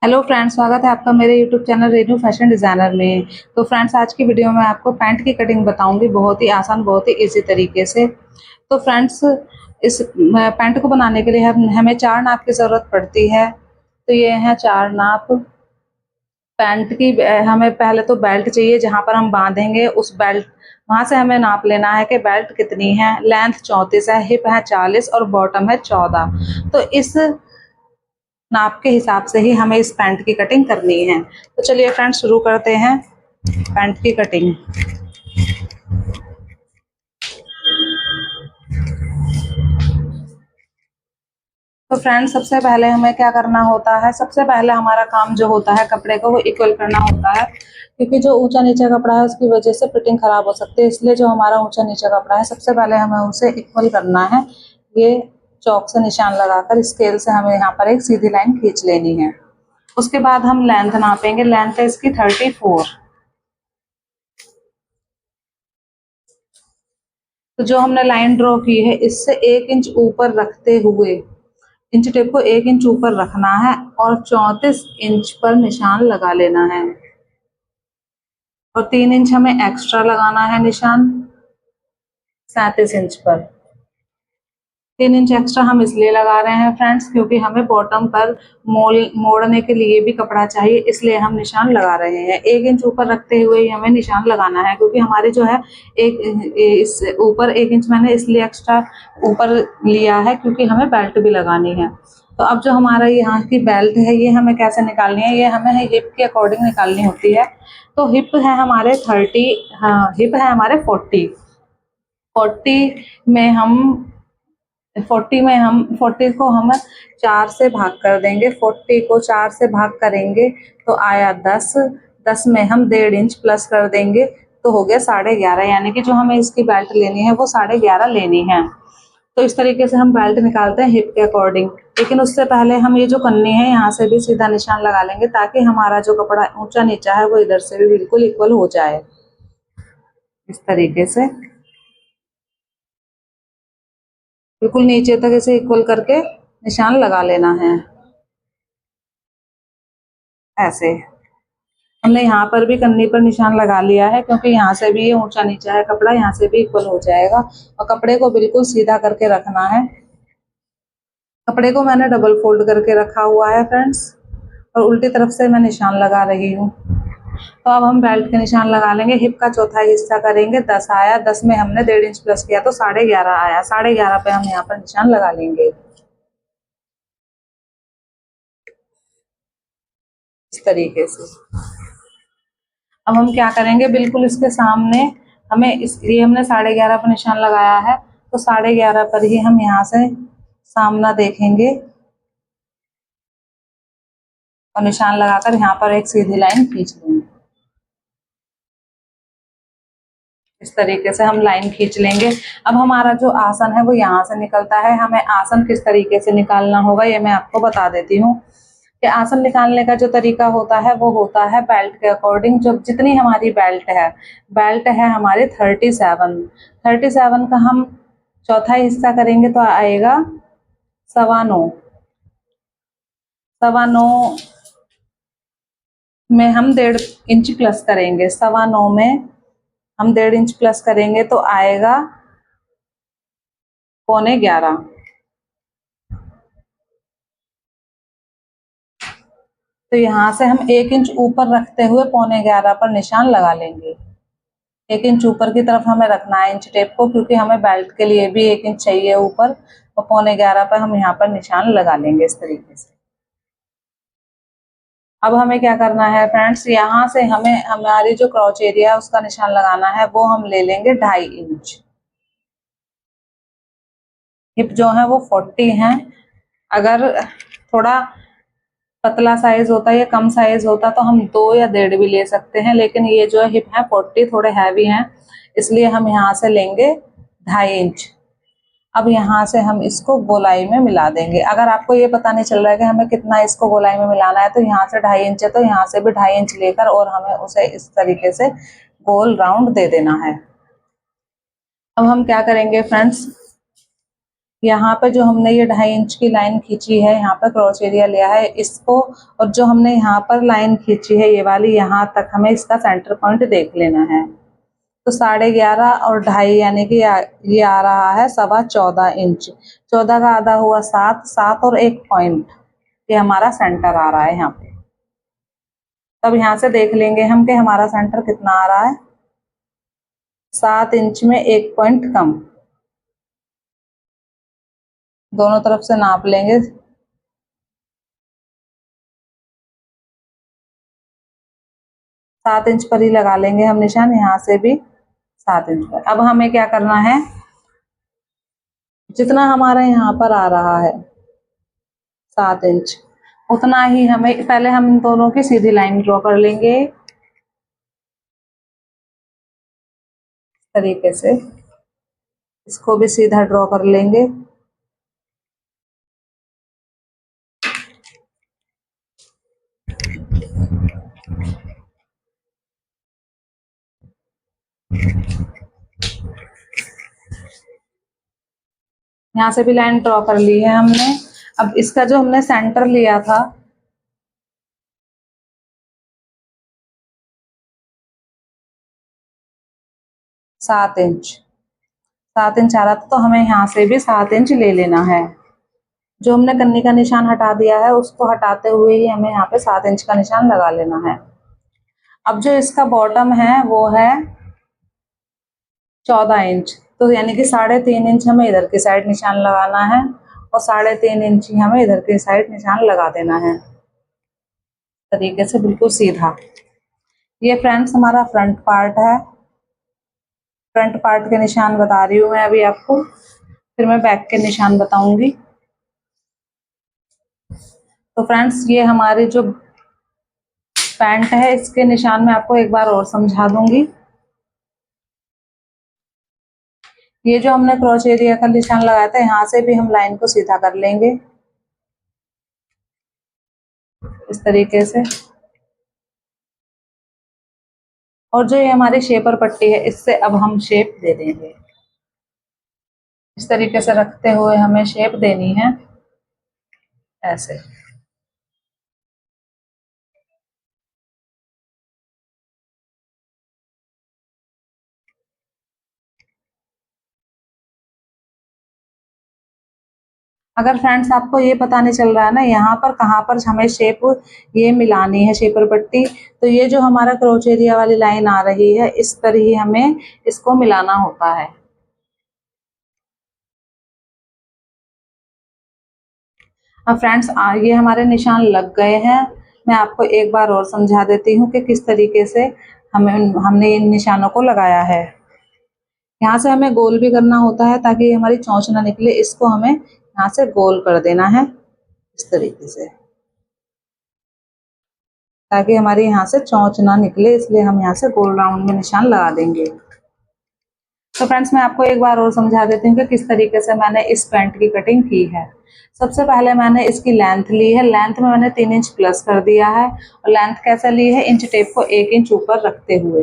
Hello friends, स्वागत है आपका मेरे YouTube channel renew fashion designer में। तो फ्रेंड्स, आज की वीडियो में आपको पैंट की कटिंग बताऊंगी बहुत ही आसान, बहुत ही इजी तरीके से। तो फ्रेंड्स, इस पैंट को बनाने के लिए हमें 4 नाप की ज़रूरत पड़ती है। तो ये हैं 4 नाप पैंट की। हमें पहले तो बेल्ट चाहिए, जहाँ पर हम बांधेंगे उस बेल्ट वहाँ से हमें नाप लेना है कि बेल्ट कितनी है। लेंथ 34 है, हिप है 40 और बॉटम है 14। तो इस नाप के हिसाब से ही हमें इस पैंट की कटिंग करनी है। तो चलिए फ्रेंड्स, शुरू करते हैं पैंट की कटिंग। तो फ्रेंड्स, सबसे पहले हमें क्या करना होता है, सबसे पहले हमारा काम जो होता है कपड़े को वो इक्वल करना होता है। क्योंकि जो ऊंचा नीचा कपड़ा है उसकी वजह से फिटिंग खराब हो सकती है, इसलिए जो हमारा ऊंचा नीचा कपड़ा है सबसे पहले हमें उसे इक्वल करना है। ये चौक से निशान लगाकर स्केल से हमें यहाँ पर एक सीधी लाइन खींच लेनी है। उसके बाद हम लेंथ नापेंगे। लेंथ है इसकी 34। तो जो हमने लाइन ड्रॉ की है इससे 1 इंच ऊपर रखते हुए इंच टेप को 1 इंच ऊपर रखना है और 34 इंच पर निशान लगा लेना है। और 3 इंच हमें एक्स्ट्रा लगाना है निशान 37 इंच पर। 3 इंच एक्स्ट्रा हम इसलिए लगा रहे हैं फ्रेंड्स, क्योंकि हमें बॉटम पर मोड़ने के लिए भी कपड़ा चाहिए, इसलिए हम निशान लगा रहे हैं। 1 इंच ऊपर रखते हुए ही हमें निशान लगाना है, क्योंकि हमारे जो है इस ऊपर 1 इंच मैंने इसलिए एक्स्ट्रा ऊपर लिया है क्योंकि हमें बेल्ट भी लगानी है। तो अब जो हमारा यहाँ की बेल्ट है ये हमें कैसे निकालनी है, ये हमें हिप के अकॉर्डिंग निकालनी होती है। तो हिप है हमारे 30, हाँ हिप है हमारे 40। 40 में हम 40 को हम 4 से भाग कर देंगे। 40 को 4 से भाग करेंगे तो आया 10। 10 में हम 1.5 इंच प्लस कर देंगे तो हो गया 11.5। यानी कि जो हमें इसकी बेल्ट लेनी है वो 11.5 लेनी है। तो इस तरीके से हम बेल्ट निकालते हैं हिप के अकॉर्डिंग। लेकिन उससे पहले हम ये जो कन्नी है यहाँ से भी सीधा निशान लगा लेंगे, ताकि हमारा जो कपड़ा ऊंचा नीचा है वो इधर से भी बिल्कुल इक्वल हो जाए। इस तरीके से बिल्कुल नीचे तक इसे इक्वल करके निशान लगा लेना है। ऐसे हमने यहाँ पर भी कन्नी पर निशान लगा लिया है, क्योंकि यहाँ से भी ये ऊंचा नीचा है कपड़ा, यहाँ से भी इक्वल हो जाएगा। और कपड़े को बिल्कुल सीधा करके रखना है। कपड़े को मैंने डबल फोल्ड करके रखा हुआ है फ्रेंड्स, और उल्टी तरफ से मैं निशान लगा रही हूँ। तो अब हम बेल्ट के निशान लगा लेंगे। हिप का चौथा हिस्सा करेंगे। 10 आया, 10 में हमने 1.5 इंच प्लस किया तो 11.5 आया। 11.5 पे हम यहाँ पर निशान लगा लेंगे इस तरीके से। अब हम क्या करेंगे, बिल्कुल इसके सामने हमें इसलिए हमने 11.5 पर निशान लगाया है, तो 11.5 पर ही हम यहाँ से सामना देखेंगे और निशान लगाकर यहाँ पर एक सीधी लाइन खींच लेंगे। इस तरीके से हम लाइन खींच लेंगे। अब हमारा जो आसन है वो यहाँ से निकलता है। हमें आसन किस तरीके से निकालना होगा ये मैं आपको बता देती हूँ। कि आसन निकालने का जो तरीका होता है वो होता है बेल्ट के अकॉर्डिंग। जो जितनी हमारी बेल्ट है हमारी 37। 37 का हम चौथा हिस्सा करेंगे तो आएगा 9.25। 9.25 में हम 1.5 इंच प्लस करेंगे। 9.25 में हम 1.5 इंच प्लस करेंगे तो आएगा 11.25। तो यहाँ से हम 1 इंच ऊपर रखते हुए 11.25 पर निशान लगा लेंगे। 1 इंच ऊपर की तरफ हमें रखना है इंच टेप को, क्योंकि हमें बेल्ट के लिए भी 1 इंच चाहिए ऊपर। तो 11.25 पर हम यहाँ पर निशान लगा लेंगे इस तरीके से। अब हमें क्या करना है फ्रेंड्स, यहाँ से हमें हमारी जो क्रॉच एरिया है उसका निशान लगाना है, वो हम ले लेंगे 2.5 इंच। हिप जो है वो 40 है। अगर थोड़ा पतला साइज होता या कम साइज होता तो हम 2 या 1.5 भी ले सकते हैं, लेकिन ये जो हिप है 40 थोड़े हैवी हैं, इसलिए हम यहाँ से लेंगे 2.5 इंच। अब यहाँ से हम इसको गोलाई में मिला देंगे। अगर आपको ये पता नहीं चल रहा है कि हमें कितना इसको गोलाई में मिलाना है, तो यहाँ से 2.5 इंच है तो यहाँ से भी 2.5 इंच लेकर और हमें उसे इस तरीके से गोल राउंड दे देना है। अब हम क्या करेंगे फ्रेंड्स, यहाँ पे जो हमने ये 2.5 इंच की लाइन खींची है, यहाँ पर क्रॉस एरिया लिया है इसको, और जो हमने यहाँ पर लाइन खींची है ये वाली, यहाँ तक हमें इसका सेंटर पॉइंट देख लेना है। तो 11.5 और 2.5 यानी कि ये आ रहा है 14.25 इंच। 14 का आधा हुआ 7, 7 और 1 पॉइंट, ये हमारा सेंटर आ रहा है यहाँ पे। तब यहाँ से देख लेंगे हम कि हमारा सेंटर कितना आ रहा है, 7 इंच में 1 पॉइंट कम। दोनों तरफ से नाप लेंगे। 7 इंच पर ही लगा लेंगे हम निशान, यहाँ से भी 7 इंच पर। अब हमें क्या करना है, जितना हमारा यहाँ पर आ रहा है 7 इंच, उतना ही हमें, पहले हम इन दोनों की सीधी लाइन ड्रॉ कर लेंगे इस तरीके से। इसको भी सीधा ड्रॉ कर लेंगे। यहाँ से भी लाइन ड्रॉ कर ली है हमने। अब इसका जो हमने सेंटर लिया था, सात इंच आ रहा था, तो हमें यहाँ से भी 7 इंच ले लेना है। जो हमने कन्नी का निशान हटा दिया है उसको हटाते हुए ही हमें यहाँ पे 7 इंच का निशान लगा लेना है। अब जो इसका बॉटम है वो है 14 इंच, तो यानी कि 3.5 इंच हमें इधर की साइड निशान लगाना है और 3.5 इंच ही हमें इधर की साइड निशान लगा देना है, तरीके से बिल्कुल सीधा। ये फ्रेंड्स हमारा फ्रंट पार्ट है। फ्रंट पार्ट के निशान बता रही हूँ मैं अभी आपको, फिर मैं बैक के निशान बताऊंगी। तो फ्रेंड्स ये हमारी जो पैंट है इसके निशान मैं आपको एक बार और समझा दूंगी। ये जो हमने क्रॉस एरिया का निशान लगाया था, यहाँ से भी हम लाइन को सीधा कर लेंगे इस तरीके से। और जो ये हमारी शेपर पट्टी है, इससे अब हम शेप दे देंगे। इस तरीके से रखते हुए हमें शेप देनी है ऐसे। अगर फ्रेंड्स आपको ये पता नहीं चल रहा है ना यहाँ पर कहाँ पर हमें शेप ये मिलानी है, शेपर पट्टी, तो ये जो हमारा क्रोच एरिया वाली लाइन आ रही है इस पर ही हमें इसको मिलाना होता है। अब फ्रेंड्स ये हमारे निशान लग गए हैं। मैं आपको एक बार और समझा देती हूँ कि किस तरीके से हमने इन निशानों को लगाया है। यहाँ से हमें गोल भी करना होता है ताकि हमारी चोंच ना निकले, इसको हमें यहाँ से गोल कर देना है इस तरीके से, ताकि हमारी यहाँ से चोंच ना निकले, इसलिए हम यहाँ से गोल राउंड में निशान लगा देंगे। तो फ्रेंड्स मैं आपको एक बार और समझा देती हूँ कि किस तरीके से मैंने इस पैंट की कटिंग की है। सबसे पहले मैंने इसकी लेंथ ली है, लेंथ में मैंने 3 इंच प्लस कर दिया है। और लेंथ कैसे ली है, इंच टेप को 1 इंच ऊपर रखते हुए,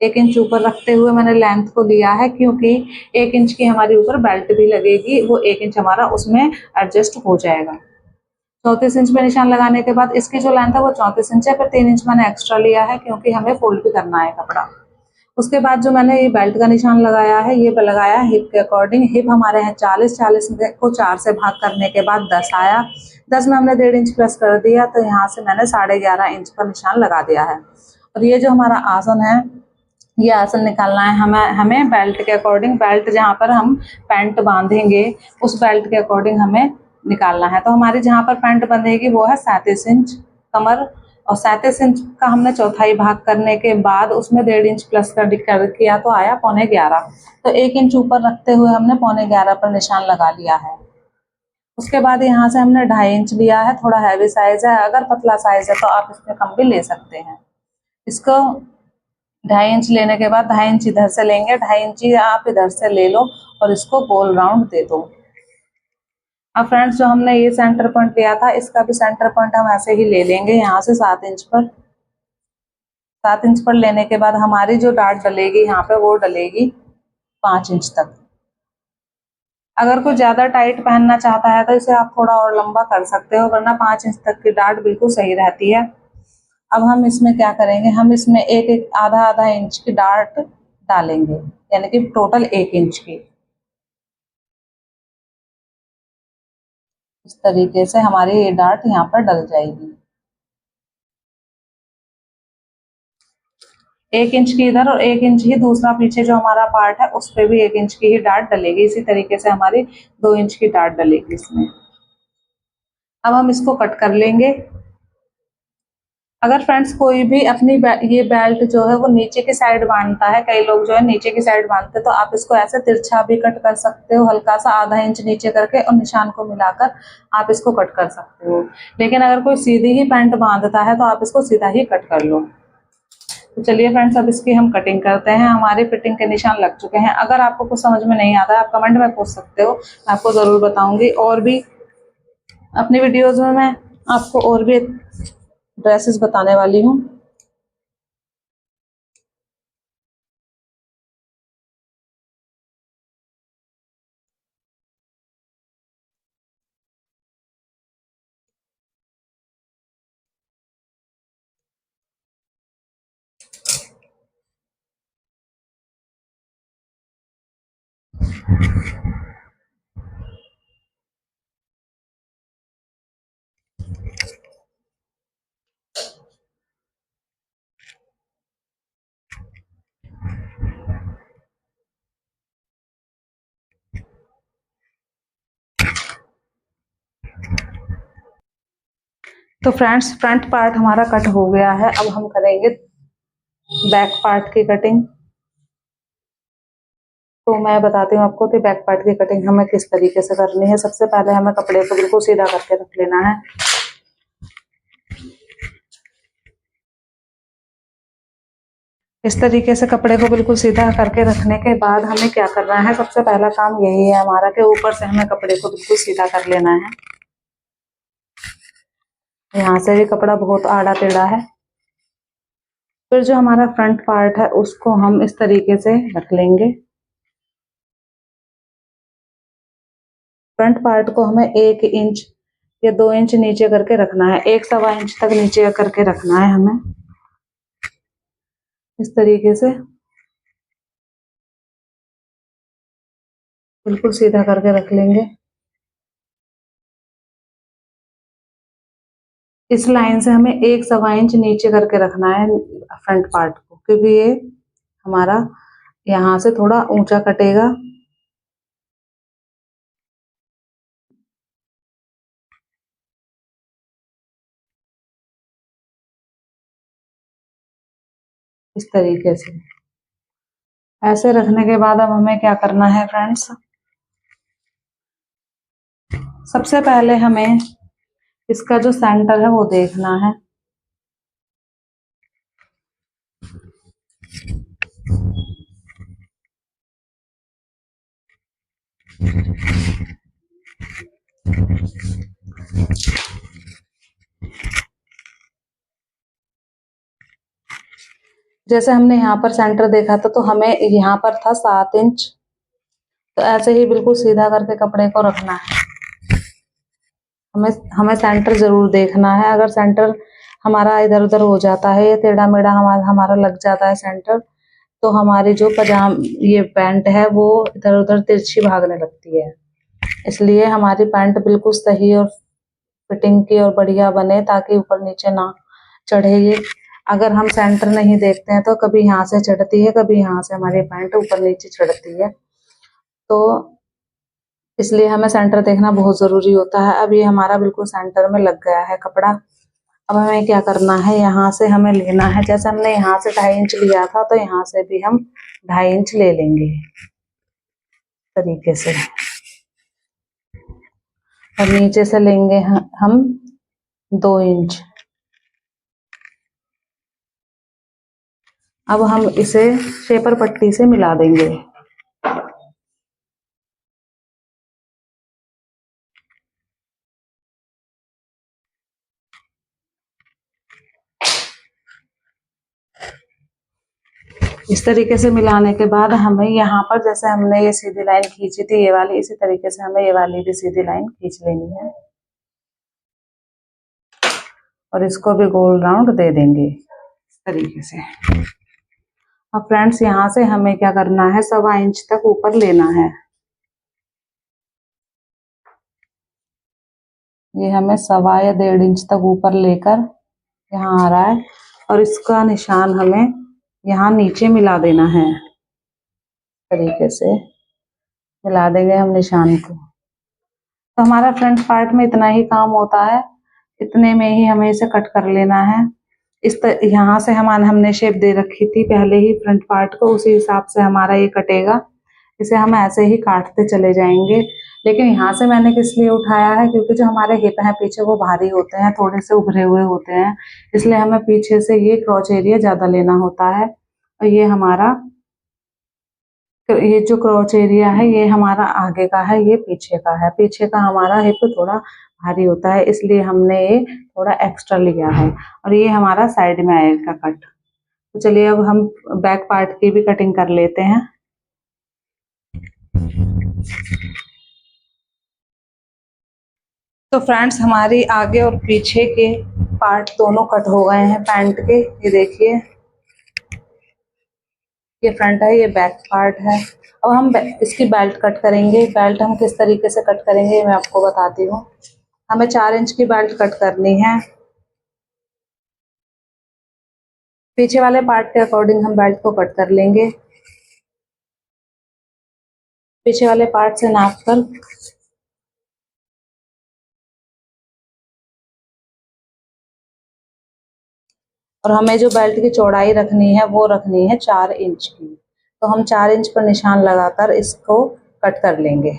1 इंच ऊपर रखते हुए मैंने लेंथ को लिया है, क्योंकि 1 इंच की हमारी ऊपर बेल्ट भी लगेगी, वो 1 इंच हमारा उसमें एडजस्ट हो जाएगा। 34 इंच में निशान लगाने के बाद इसकी जो लेंथ है वो 34 इंच है, फिर 3 इंच मैंने एक्स्ट्रा लिया है क्योंकि हमें फोल्ड भी करना है कपड़ा। उसके बाद जो मैंने ये बेल्ट का निशान लगाया है, ये लगाया हिप के अकॉर्डिंग। हिप हमारे हैं 40, 40 को 4 से भाग करने के बाद 10 आया, 10 में हमने 1.5 इंच प्लस कर दिया, तो यहाँ से मैंने 11.5 इंच का निशान लगा दिया है। और ये जो हमारा आसन है, ये आसन निकालना है हमें बेल्ट के अकॉर्डिंग। बेल्ट जहाँ पर हम पैंट बांधेंगे उस बेल्ट के अकॉर्डिंग हमें निकालना है। तो हमारी जहाँ पर पैंट बंधेगी वो है 37 इंच कमर, और 37 इंच का हमने चौथाई भाग करने के बाद उसमें 1.5 इंच प्लस कर किया तो आया 11.25। तो 1 इंच ऊपर रखते हुए हमने 11.25 पर निशान लगा लिया है। उसके बाद यहाँ से हमने 2.5 इंच लिया है, थोड़ा हैवी साइज है, अगर पतला साइज है तो आप इसमें कम भी ले सकते हैं। इसको 2.5 इंच लेने के बाद 2.5 इंच इधर से लेंगे, 2.5 इंच आप इधर से ले लो और इसको गोल राउंड दे दो। अब फ्रेंड्स जो हमने ये सेंटर पॉइंट लिया था, इसका भी सेंटर पॉइंट हम ऐसे ही ले लेंगे यहाँ से 7 इंच पर। 7 इंच पर लेने के बाद हमारी जो डाट डलेगी यहाँ पे वो डलेगी 5 इंच तक। अगर कोई ज्यादा टाइट पहनना चाहता है तो इसे आप थोड़ा और लंबा कर सकते हो, वरना 5 इंच तक की डार्ट बिल्कुल सही रहती है। अब हम इसमें क्या करेंगे, हम इसमें एक एक आधा आधा इंच की डार्ट डालेंगे, यानी कि टोटल 1 इंच की। इस तरीके से हमारी ये डार्ट यहाँ पर डल जाएगी। 1 इंच की इधर और 1 इंच ही दूसरा पीछे जो हमारा पार्ट है उस पे भी 1 इंच की ही डार्ट डलेगी। इसी तरीके से हमारी 2 इंच की डार्ट डलेगी इसमें। अब हम इसको कट कर लेंगे। अगर फ्रेंड्स कोई भी अपनी ये बेल्ट जो है वो नीचे की साइड बांधता है, कई लोग जो है नीचे की साइड बांधते हैं, तो आप इसको ऐसे तिरछा भी कट कर सकते हो, हल्का सा आधा इंच नीचे करके और निशान को मिलाकर आप इसको कट कर सकते हो। लेकिन अगर कोई सीधी ही पैंट बांधता है तो आप इसको सीधा ही कट कर लो। तो चलिए फ्रेंड्स, अब इसकी हम कटिंग करते हैं। हमारी फिटिंग के निशान लग चुके हैं। अगर आपको कुछ समझ में नहीं आता है आप कमेंट में पूछ सकते हो, मैं आपको ज़रूर बताऊंगी। और भी अपनी वीडियोज़ में मैं आपको और भी ड्रेसेस बताने वाली हूँ। तो फ्रेंड्स, फ्रंट पार्ट हमारा कट हो गया है। अब हम करेंगे बैक पार्ट की कटिंग। तो मैं बताती हूँ आपको कि बैक पार्ट की कटिंग हमें किस तरीके से करनी है। सबसे पहले हमें कपड़े को बिल्कुल सीधा करके रख लेना है। इस तरीके से कपड़े को बिल्कुल सीधा करके रखने के बाद हमें क्या करना है, सबसे पहला काम यही है हमारा कि ऊपर से हमें कपड़े को बिल्कुल सीधा कर लेना है। यहाँ से भी कपड़ा बहुत आड़ा टेढ़ा है। फिर जो हमारा फ्रंट पार्ट है उसको हम इस तरीके से रख लेंगे। फ्रंट पार्ट को हमें 1 इंच या 2 इंच नीचे करके रखना है, 1 सवा इंच तक नीचे करके रखना है हमें। इस तरीके से बिल्कुल सीधा करके रख लेंगे। इस लाइन से हमें 1 सवा इंच नीचे करके रखना है फ्रंट पार्ट को, क्योंकि ये हमारा यहाँ से थोड़ा ऊंचा कटेगा। इस तरीके से ऐसे रखने के बाद अब हमें क्या करना है फ्रेंड्स, सबसे पहले हमें इसका जो सेंटर है वो देखना है। जैसे हमने यहाँ पर सेंटर देखा था तो हमें यहाँ पर था 7 इंच, तो ऐसे ही बिल्कुल सीधा करके कपड़े को रखना है। हमें हमें सेंटर जरूर देखना है। अगर सेंटर हमारा इधर उधर हो जाता है या टेढ़ा मेढ़ा हमारा लग जाता है सेंटर, तो हमारी जो ये पैंट है वो इधर उधर तिरछी भागने लगती है। इसलिए हमारी पैंट बिल्कुल सही और फिटिंग की और बढ़िया बने, ताकि ऊपर नीचे ना चढ़े ये। अगर हम सेंटर नहीं देखते हैं तो कभी यहाँ से चढ़ती है, कभी यहाँ से हमारी पैंट ऊपर नीचे चढ़ती है। तो इसलिए हमें सेंटर देखना बहुत ज़रूरी होता है। अब ये हमारा बिल्कुल सेंटर में लग गया है कपड़ा। अब हमें क्या करना है, यहाँ से हमें लेना है, जैसे हमने यहाँ से 2.5 इंच लिया था तो यहाँ से भी हम 2.5 इंच ले लेंगे तरीके से। और नीचे से लेंगे हम 2 इंच। अब हम इसे शेपर पट्टी से मिला देंगे। इस तरीके से मिलाने के बाद हमें यहाँ पर जैसे हमने ये सीधी लाइन खींची थी ये वाली, इसी तरीके से हमें ये वाली भी सीधी लाइन खींच लेनी है और इसको भी गोल राउंड दे देंगे इस तरीके से। अब फ्रेंड्स यहाँ से हमें क्या करना है, 1.25 इंच तक ऊपर लेना है। ये हमें 1.25 या 1.5 इंच तक ऊपर लेकर यहाँ आ रहा है और इसका निशान हमें यहाँ नीचे मिला देना है। तरीके से मिला देंगे हम निशान को। तो हमारा फ्रंट पार्ट में इतना ही काम होता है, इतने में ही हमें इसे कट कर लेना है। यहाँ से हमने शेप दे रखी थी पहले ही फ्रंट पार्ट को, उसी हिसाब से हमारा ये कटेगा। इसे हम ऐसे ही काटते चले जाएंगे। लेकिन यहाँ से मैंने किस लिए उठाया है, क्योंकि जो हमारे हिप हैं पीछे वो भारी होते हैं, थोड़े से उभरे हुए होते हैं, इसलिए हमें पीछे से ये क्रॉच एरिया ज्यादा लेना होता है। और ये जो क्रॉच एरिया है ये हमारा आगे का है, ये पीछे का है। पीछे का हमारा हिप थोड़ा भारी होता है, इसलिए हमने ये थोड़ा एक्स्ट्रा लिया है और ये हमारा साइड में आएगा कट। तो चलिए अब हम बैक पार्ट की भी कटिंग कर लेते हैं। तो फ्रेंड्स हमारी आगे और पीछे के पार्ट दोनों कट हो गए हैं पैंट के। ये देखिए, ये फ्रंट है, ये बैक पार्ट है। अब हम इसकी बेल्ट कट करेंगे। बेल्ट हम किस तरीके से कट करेंगे मैं आपको बताती हूँ। हमें 4 इंच की बेल्ट कट करनी है। पीछे वाले पार्ट के अकॉर्डिंग हम बेल्ट को कट कर लेंगे। पीछे वाले पार्ट से नाप कर और हमें जो बेल्ट की चौड़ाई रखनी है वो रखनी है 4 इंच की। तो हम 4 इंच पर निशान लगाकर इसको कट कर लेंगे।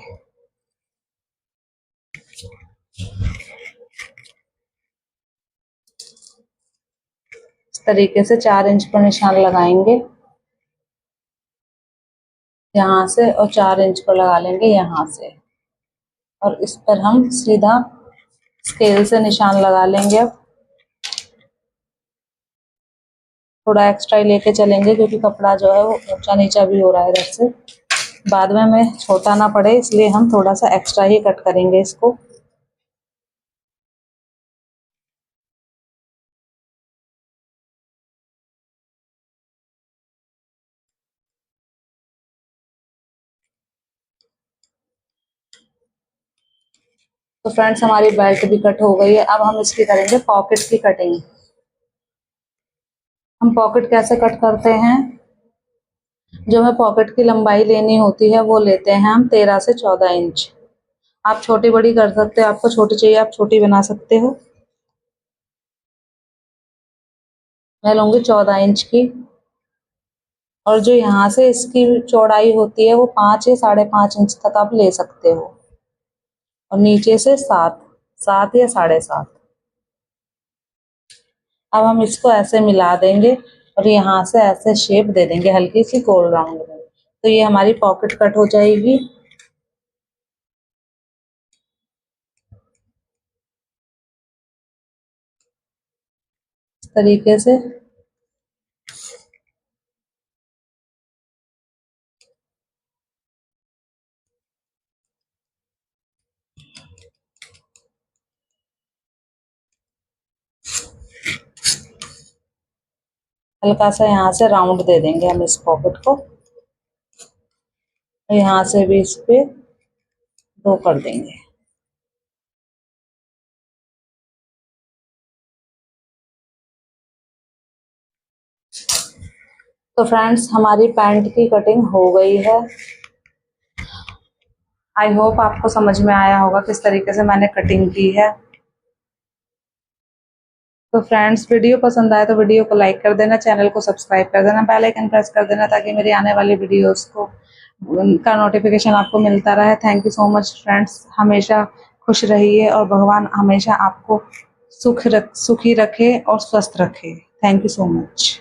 इस तरीके से 4 इंच पर निशान लगाएंगे यहाँ से और 4 इंच पर लगा लेंगे यहाँ से, और इस पर हम सीधा स्केल से निशान लगा लेंगे। अब थोड़ा एक्स्ट्रा ही लेके चलेंगे क्योंकि कपड़ा जो है वो ऊंचा नीचा भी हो रहा है इधर से, बाद में हमें छोटा ना पड़े, इसलिए हम थोड़ा सा एक्स्ट्रा ही कट करेंगे इसको। तो फ्रेंड्स हमारी बेल्ट भी कट हो गई है। अब हम इसकी करेंगे पॉकेट की कटिंग। हम पॉकेट कैसे कट करते हैं, जो हमें पॉकेट की लंबाई लेनी होती है वो लेते हैं हम 13 से 14 इंच। आप छोटी बड़ी कर सकते हो, आपको छोटी चाहिए आप छोटी बना सकते हो। मैं लूंगी 14 इंच की, और जो यहाँ से इसकी चौड़ाई होती है वो 5 या 5.5 इंच तक आप ले सकते हो, और नीचे से 7 या 7.5। अब हम इसको ऐसे मिला देंगे और यहाँ से ऐसे शेप दे देंगे हल्की सी गोल राउंड में। तो ये हमारी पॉकेट कट हो जाएगी। इस तरीके से हल्का सा यहाँ से राउंड दे देंगे हम इस पॉकेट को, यहाँ से भी इस पे 2 कर देंगे। तो फ्रेंड्स हमारी पैंट की कटिंग हो गई है। आई होप आपको समझ में आया होगा किस तरीके से मैंने कटिंग की है। तो फ्रेंड्स वीडियो पसंद आए तो वीडियो को लाइक कर देना, चैनल को सब्सक्राइब कर देना, बेल आइकन प्रेस कर देना ताकि मेरी आने वाली वीडियोस का नोटिफिकेशन आपको मिलता रहे। Thank you so much friends. हमेशा खुश रहिए और भगवान हमेशा आपको सुखी रखे और स्वस्थ रखे। Thank you so much.